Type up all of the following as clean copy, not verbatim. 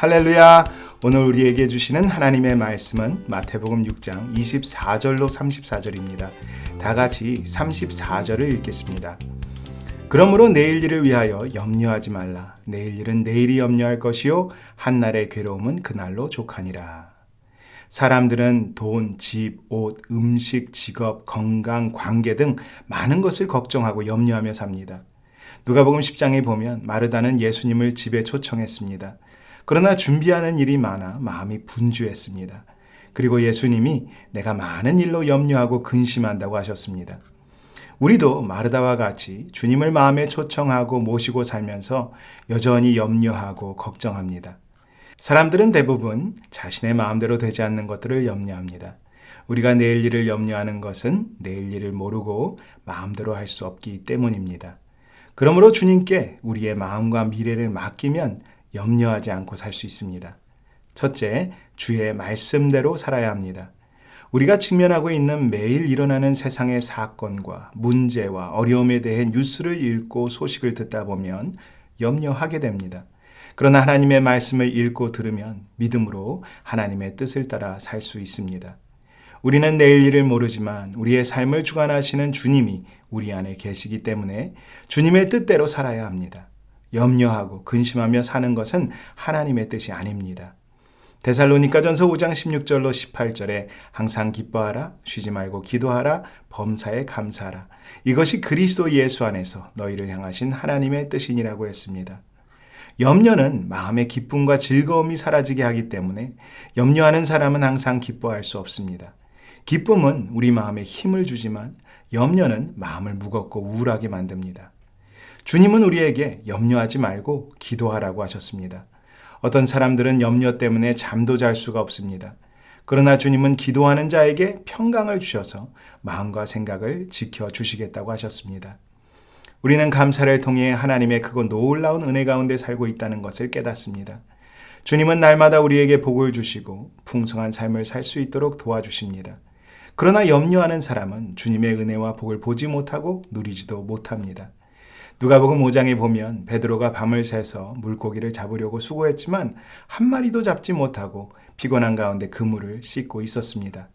할렐루야! 오늘 우리에게 주시는 하나님의 말씀은 마태복음 6장 24절로 34절입니다. 다 같이 34절을 읽겠습니다. 그러므로 내일 일을 위하여 염려하지 말라. 내일 일은 내일이 염려할 것이요 한날의 괴로움은 그날로 족하니라. 사람들은 돈, 집, 옷, 음식, 직업, 건강, 관계 등 많은 것을 걱정하고 염려하며 삽니다. 누가복음 10장에 보면 마르다는 예수님을 집에 초청했습니다. 그러나 준비하는 일이 많아 마음이 분주했습니다. 그리고 예수님이 내가 많은 일로 염려하고 근심한다고 하셨습니다. 우리도 마르다와 같이 주님을 마음에 초청하고 모시고 살면서 여전히 염려하고 걱정합니다. 사람들은 대부분 자신의 마음대로 되지 않는 것들을 염려합니다. 우리가 내일 일을 염려하는 것은 내일 일을 모르고 마음대로 할 수 없기 때문입니다. 그러므로 주님께 우리의 마음과 미래를 맡기면 염려하지 않고 살 수 있습니다. 첫째, 주의 말씀대로 살아야 합니다. 우리가 직면하고 있는 매일 일어나는 세상의 사건과 문제와 어려움에 대해 뉴스를 읽고 소식을 듣다 보면 염려하게 됩니다. 그러나 하나님의 말씀을 읽고 들으면 믿음으로 하나님의 뜻을 따라 살 수 있습니다. 우리는 내일 일을 모르지만 우리의 삶을 주관하시는 주님이 우리 안에 계시기 때문에 주님의 뜻대로 살아야 합니다. 염려하고 근심하며 사는 것은 하나님의 뜻이 아닙니다. 데살로니가전서 5장 16절로 18절에 항상 기뻐하라, 쉬지 말고 기도하라, 범사에 감사하라. 이것이 그리스도 예수 안에서 너희를 향하신 하나님의 뜻이니라고 했습니다. 염려는 마음의 기쁨과 즐거움이 사라지게 하기 때문에 염려하는 사람은 항상 기뻐할 수 없습니다. 기쁨은 우리 마음에 힘을 주지만 염려는 마음을 무겁고 우울하게 만듭니다. 주님은 우리에게 염려하지 말고 기도하라고 하셨습니다. 어떤 사람들은 염려 때문에 잠도 잘 수가 없습니다. 그러나 주님은 기도하는 자에게 평강을 주셔서 마음과 생각을 지켜주시겠다고 하셨습니다. 우리는 감사를 통해 하나님의 크고 놀라운 은혜 가운데 살고 있다는 것을 깨닫습니다. 주님은 날마다 우리에게 복을 주시고 풍성한 삶을 살 수 있도록 도와주십니다. 그러나 염려하는 사람은 주님의 은혜와 복을 보지 못하고 누리지도 못합니다. 누가복음 5장에 보면 베드로가 밤을 새서 물고기를 잡으려고 수고했지만 한 마리도 잡지 못하고 피곤한 가운데 그물을 씻고 있었습니다.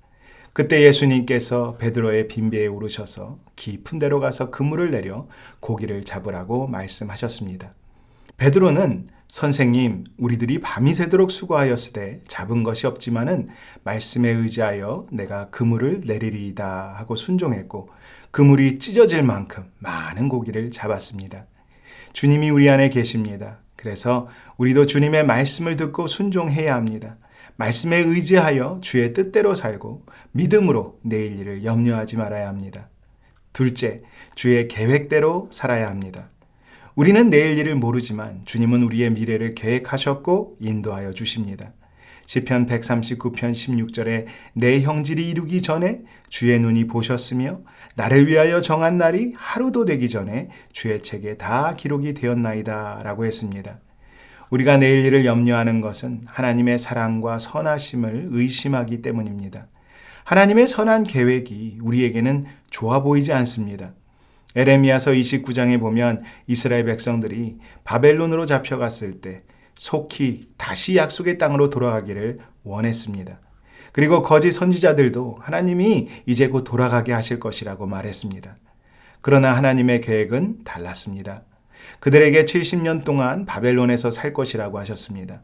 그때 예수님께서 베드로의 빈배에 오르셔서 깊은 데로 가서 그물을 내려 고기를 잡으라고 말씀하셨습니다. 베드로는 선생님, 우리들이 밤이 새도록 수고하였으되 잡은 것이 없지만은 말씀에 의지하여 내가 그물을 내리리이다 하고 순종했고 그물이 찢어질 만큼 많은 고기를 잡았습니다. 주님이 우리 안에 계십니다. 그래서 우리도 주님의 말씀을 듣고 순종해야 합니다. 말씀에 의지하여 주의 뜻대로 살고 믿음으로 내일 일을 염려하지 말아야 합니다. 둘째, 주의 계획대로 살아야 합니다. 우리는 내일 일을 모르지만 주님은 우리의 미래를 계획하셨고 인도하여 주십니다. 시편 139편 16절에 내 형질이 이루기 전에 주의 눈이 보셨으며 나를 위하여 정한 날이 하루도 되기 전에 주의 책에 다 기록이 되었나이다 라고 했습니다. 우리가 내일 일을 염려하는 것은 하나님의 사랑과 선하심을 의심하기 때문입니다. 하나님의 선한 계획이 우리에게는 좋아 보이지 않습니다. 에레미야서 29장에 보면 이스라엘 백성들이 바벨론으로 잡혀갔을 때 속히 다시 약속의 땅으로 돌아가기를 원했습니다. 그리고 거짓 선지자들도 하나님이 이제 곧 돌아가게 하실 것이라고 말했습니다. 그러나 하나님의 계획은 달랐습니다. 그들에게 70년 동안 바벨론에서 살 것이라고 하셨습니다.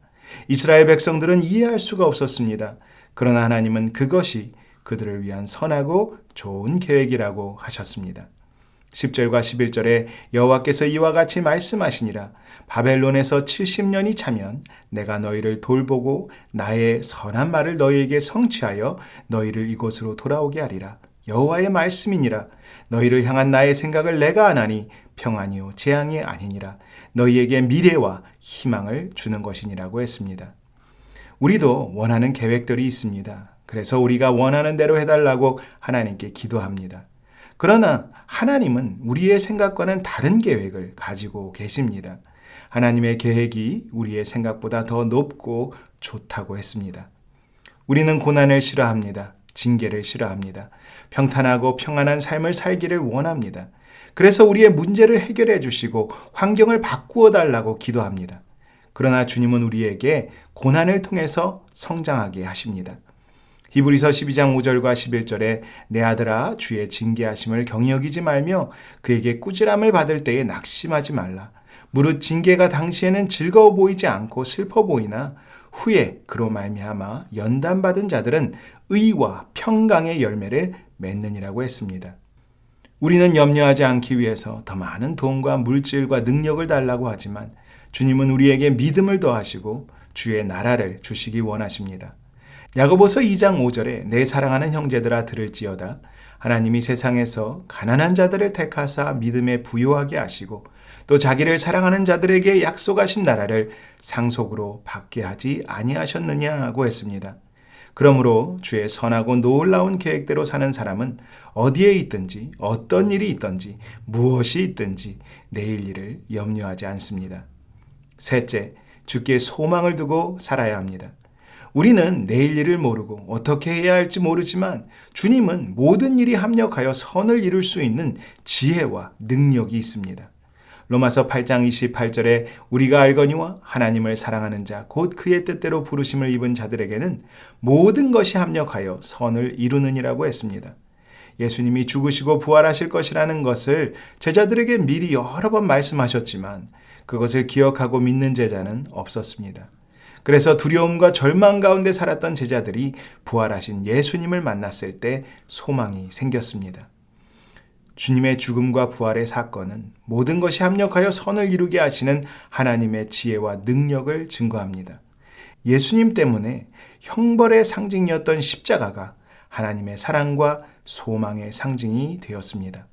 이스라엘 백성들은 이해할 수가 없었습니다. 그러나 하나님은 그것이 그들을 위한 선하고 좋은 계획이라고 하셨습니다. 10절과 11절에 여호와께서 이와 같이 말씀하시니라. 바벨론에서 70년이 차면 내가 너희를 돌보고 나의 선한 말을 너희에게 성취하여 너희를 이곳으로 돌아오게 하리라. 여호와의 말씀이니라. 너희를 향한 나의 생각을 내가 아나니 평안이요 재앙이 아니니라. 너희에게 미래와 희망을 주는 것이니라고 했습니다. 우리도 원하는 계획들이 있습니다. 그래서 우리가 원하는 대로 해달라고 하나님께 기도합니다. 그러나 하나님은 우리의 생각과는 다른 계획을 가지고 계십니다. 하나님의 계획이 우리의 생각보다 더 높고 좋다고 했습니다. 우리는 고난을 싫어합니다. 징계를 싫어합니다. 평탄하고 평안한 삶을 살기를 원합니다. 그래서 우리의 문제를 해결해 주시고 환경을 바꾸어 달라고 기도합니다. 그러나 주님은 우리에게 고난을 통해서 성장하게 하십니다. 히브리서 12장 5절과 11절에 내 아들아 주의 징계하심을 경히 여기지 말며 그에게 꾸지람을 받을 때에 낙심하지 말라. 무릇 징계가 당시에는 즐거워 보이지 않고 슬퍼 보이나 후에 그로 말미암아 연단받은 자들은 의와 평강의 열매를 맺느니라고 했습니다. 우리는 염려하지 않기 위해서 더 많은 돈과 물질과 능력을 달라고 하지만 주님은 우리에게 믿음을 더하시고 주의 나라를 주시기 원하십니다. 야고보서 2장 5절에 내 사랑하는 형제들아 들을지어다. 하나님이 세상에서 가난한 자들을 택하사 믿음에 부요하게 하시고 또 자기를 사랑하는 자들에게 약속하신 나라를 상속으로 받게 하지 아니하셨느냐고 했습니다. 그러므로 주의 선하고 놀라운 계획대로 사는 사람은 어디에 있든지 어떤 일이 있든지 무엇이 있든지 내일 일을 염려하지 않습니다. 셋째, 주께 소망을 두고 살아야 합니다. 우리는 내일 일을 모르고 어떻게 해야 할지 모르지만 주님은 모든 일이 합력하여 선을 이룰 수 있는 지혜와 능력이 있습니다. 로마서 8장 28절에 우리가 알거니와 하나님을 사랑하는 자 곧 그의 뜻대로 부르심을 입은 자들에게는 모든 것이 합력하여 선을 이루느니라고 했습니다. 예수님이 죽으시고 부활하실 것이라는 것을 제자들에게 미리 여러 번 말씀하셨지만 그것을 기억하고 믿는 제자는 없었습니다. 그래서 두려움과 절망 가운데 살았던 제자들이 부활하신 예수님을 만났을 때 소망이 생겼습니다. 주님의 죽음과 부활의 사건은 모든 것이 합력하여 선을 이루게 하시는 하나님의 지혜와 능력을 증거합니다. 예수님 때문에 형벌의 상징이었던 십자가가 하나님의 사랑과 소망의 상징이 되었습니다.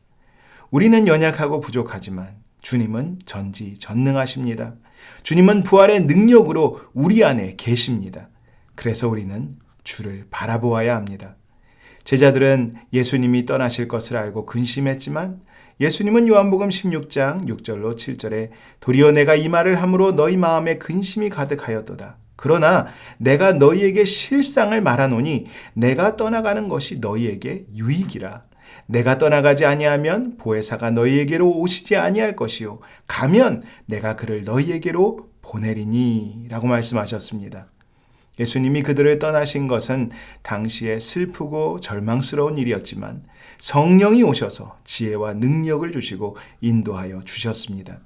우리는 연약하고 부족하지만 주님은 전지전능하십니다. 주님은 부활의 능력으로 우리 안에 계십니다. 그래서 우리는 주를 바라보아야 합니다. 제자들은 예수님이 떠나실 것을 알고 근심했지만 예수님은 요한복음 16장 6절로 7절에 도리어 내가 이 말을 함으로 너희 마음에 근심이 가득하였도다. 그러나 내가 너희에게 실상을 말하노니 내가 떠나가는 것이 너희에게 유익이라. 내가 떠나가지 아니하면 보혜사가 너희에게로 오시지 아니할 것이요 가면 내가 그를 너희에게로 보내리니 라고 말씀하셨습니다. 예수님이 그들을 떠나신 것은 당시에 슬프고 절망스러운 일이었지만 성령이 오셔서 지혜와 능력을 주시고 인도하여 주셨습니다.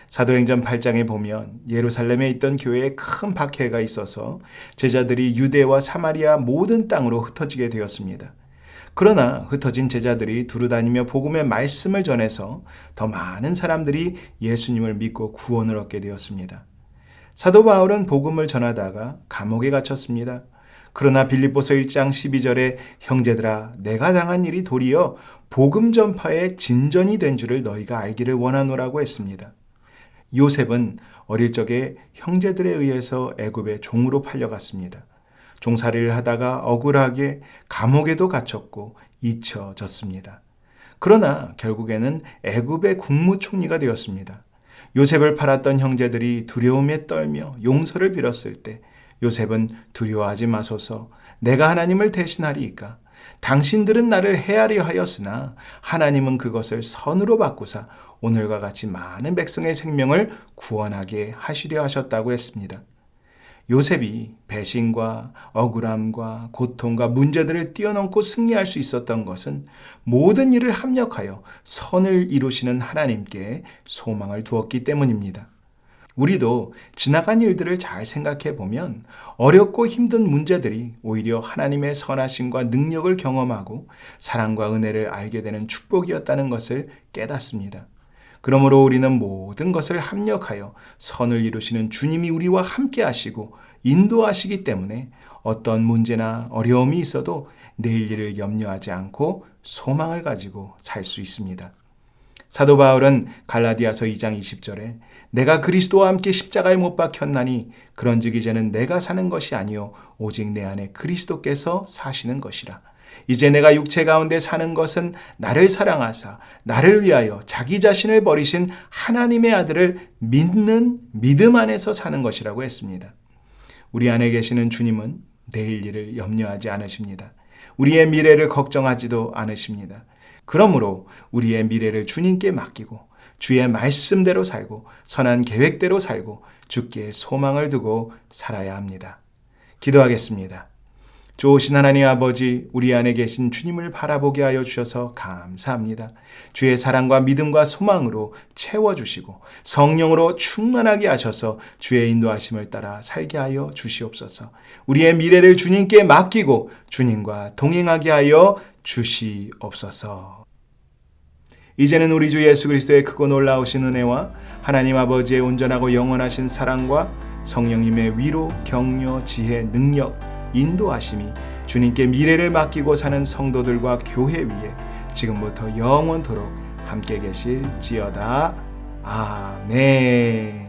사도행전 8장에 보면 예루살렘에 있던 교회에 큰 박해가 있어서 제자들이 유대와 사마리아 모든 땅으로 흩어지게 되었습니다. 그러나 흩어진 제자들이 두루다니며 복음의 말씀을 전해서 더 많은 사람들이 예수님을 믿고 구원을 얻게 되었습니다. 사도 바울은 복음을 전하다가 감옥에 갇혔습니다. 그러나 빌립보서 1장 12절에 형제들아 내가 당한 일이 도리어 복음 전파의 진전이 된 줄을 너희가 알기를 원하노라고 했습니다. 요셉은 어릴 적에 형제들에 의해서 애굽의 종으로 팔려갔습니다. 종살이를 하다가 억울하게 감옥에도 갇혔고 잊혀졌습니다. 그러나 결국에는 애굽의 국무총리가 되었습니다. 요셉을 팔았던 형제들이 두려움에 떨며 용서를 빌었을 때 요셉은 두려워하지 마소서 내가 하나님을 대신하리이까 당신들은 나를 해하려 하였으나 하나님은 그것을 선으로 바꾸사 오늘과 같이 많은 백성의 생명을 구원하게 하시려 하셨다고 했습니다. 요셉이 배신과 억울함과 고통과 문제들을 뛰어넘고 승리할 수 있었던 것은 모든 일을 합력하여 선을 이루시는 하나님께 소망을 두었기 때문입니다. 우리도 지나간 일들을 잘 생각해 보면 어렵고 힘든 문제들이 오히려 하나님의 선하심과 능력을 경험하고 사랑과 은혜를 알게 되는 축복이었다는 것을 깨닫습니다. 그러므로 우리는 모든 것을 합력하여 선을 이루시는 주님이 우리와 함께 하시고 인도하시기 때문에 어떤 문제나 어려움이 있어도 내일 일을 염려하지 않고 소망을 가지고 살 수 있습니다. 사도 바울은 갈라디아서 2장 20절에 내가 그리스도와 함께 십자가에 못 박혔나니 그런즉 이제는 내가 사는 것이 아니요 오직 내 안에 그리스도께서 사시는 것이라. 이제 내가 육체 가운데 사는 것은 나를 사랑하사 나를 위하여 자기 자신을 버리신 하나님의 아들을 믿는 믿음 안에서 사는 것이라고 했습니다. 우리 안에 계시는 주님은 내일 일을 염려하지 않으십니다. 우리의 미래를 걱정하지도 않으십니다. 그러므로 우리의 미래를 주님께 맡기고 주의 말씀대로 살고 선한 계획대로 살고 주께 소망을 두고 살아야 합니다. 기도하겠습니다. 좋으신 하나님 아버지, 우리 안에 계신 주님을 바라보게 하여 주셔서 감사합니다. 주의 사랑과 믿음과 소망으로 채워주시고 성령으로 충만하게 하셔서 주의 인도하심을 따라 살게 하여 주시옵소서. 우리의 미래를 주님께 맡기고 주님과 동행하게 하여 주시옵소서. 이제는 우리 주 예수 그리스도의 크고 놀라우신 은혜와 하나님 아버지의 온전하고 영원하신 사랑과 성령님의 위로, 격려, 지혜, 능력, 인도하심이 주님께 미래를 맡기고 사는 성도들과 교회 위에 지금부터 영원토록 함께 계실지어다. 아멘.